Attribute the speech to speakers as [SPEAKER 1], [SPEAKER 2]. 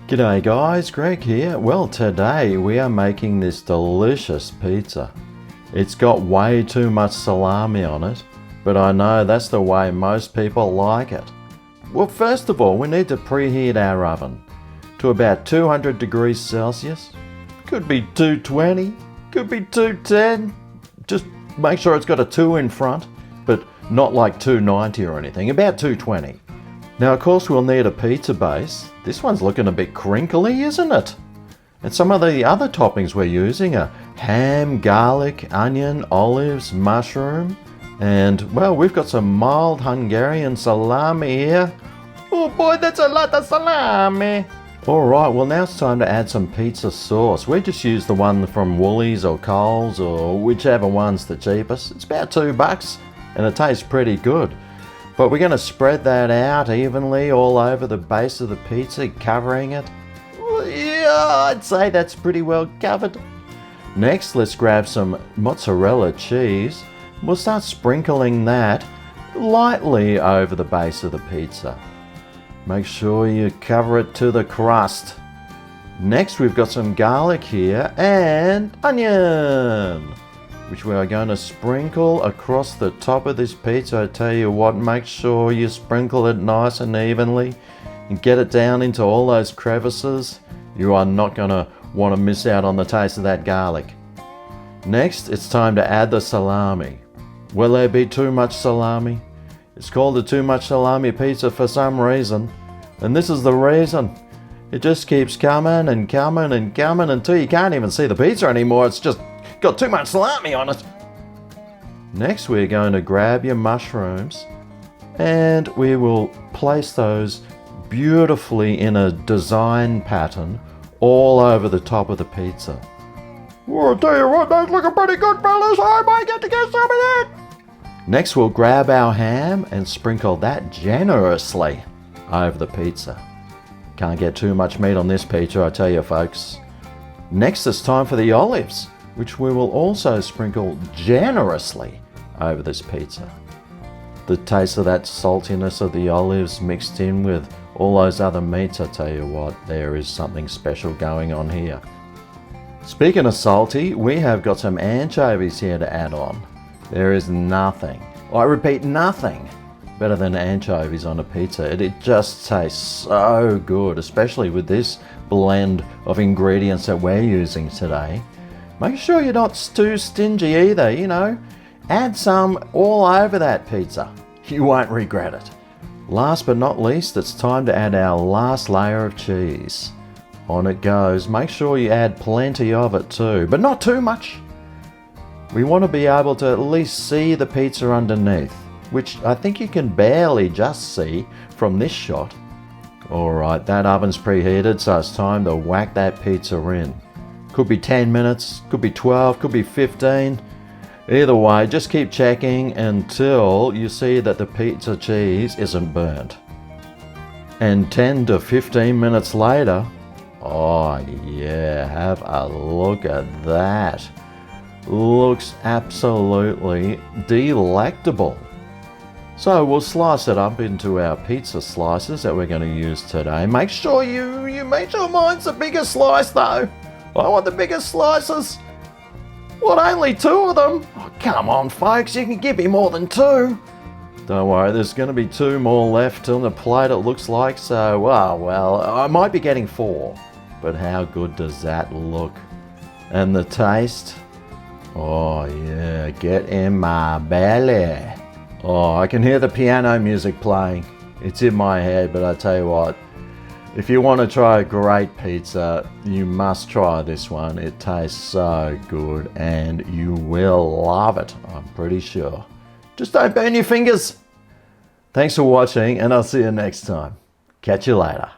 [SPEAKER 1] G'day guys, Greg here. Well, today we are making this delicious pizza. It's got way too much salami on it, but I know that's the way most people like it. Well, first of all, we need to preheat our oven to about 200 degrees Celsius. Could be 220, could be 210. Just make sure it's got a 2 in front, but not like 290 or anything, about 220. Now, of course, we'll need a pizza base. This one's looking a bit crinkly, isn't it? And some of the other toppings we're using are ham, garlic, onion, olives, mushroom, and, well, we've got some mild Hungarian salami here. Oh boy, that's a lot of salami! Alright, well now it's time to add some pizza sauce. We just use the one from Woolies or Coles or whichever one's the cheapest. It's about $2 and it tastes pretty good. But we're going to spread that out evenly all over the base of the pizza, covering it. Well, yeah, I'd say that's pretty well covered. Next, let's grab some mozzarella cheese. We'll start sprinkling that lightly over the base of the pizza. Make sure you cover it to the crust. Next, we've got some garlic here and onion, which we are going to sprinkle across the top of this pizza. I tell you what, make sure you sprinkle it nice and evenly and get it down into all those crevices. You are not going to want to miss out on the taste of that garlic. Next, it's time to add the salami. Will there be too much salami? It's called a too much salami pizza for some reason, and this is the reason. It just keeps coming and coming and coming until you can't even see the pizza anymore. It's just got too much salami on it. Next, we're going to grab your mushrooms and we will place those beautifully in a design pattern all over the top of the pizza. Well, I'll tell you what, that's looking pretty good, fellas. I might get to get some of that. Next, we'll grab our ham and sprinkle that generously over the pizza. Can't get too much meat on this pizza, I tell you, folks. Next, it's time for the olives, which we will also sprinkle generously over this pizza. The taste of that saltiness of the olives mixed in with all those other meats, I tell you what, there is something special going on here. Speaking of salty, we have got some anchovies here to add on. There is nothing, I repeat nothing, better than anchovies on a pizza. It just tastes so good, especially with this blend of ingredients that we're using today. Make sure you're not too stingy either, you know. Add some all over that pizza. You won't regret it. Last but not least, it's time to add our last layer of cheese. On it goes. Make sure you add plenty of it too, but not too much. We want to be able to at least see the pizza underneath, which I think you can barely just see from this shot. Alright, that oven's preheated, so it's time to whack that pizza in. Could be 10 minutes, could be 12, could be 15. Either way, just keep checking until you see that the pizza cheese isn't burnt. And 10 to 15 minutes later, oh yeah, have a look at that. Looks absolutely delectable. So we'll slice it up into our pizza slices that we're going to use today. Make sure you make sure mine's the biggest slice though. I want the biggest slices. What, only 2 of them? Oh, come on folks, you can give me more than 2. Don't worry, there's going to be 2 more left on the plate it looks like, so, oh, well, I might be getting 4. But how good does that look? And the taste? Oh yeah, get in my belly. Oh, I can hear the piano music playing. It's in my head, but I tell you what, if you want to try a great pizza, you must try this one. It tastes so good and you will love it, I'm pretty sure. Just don't burn your fingers. Thanks for watching and I'll see you next time. Catch you later.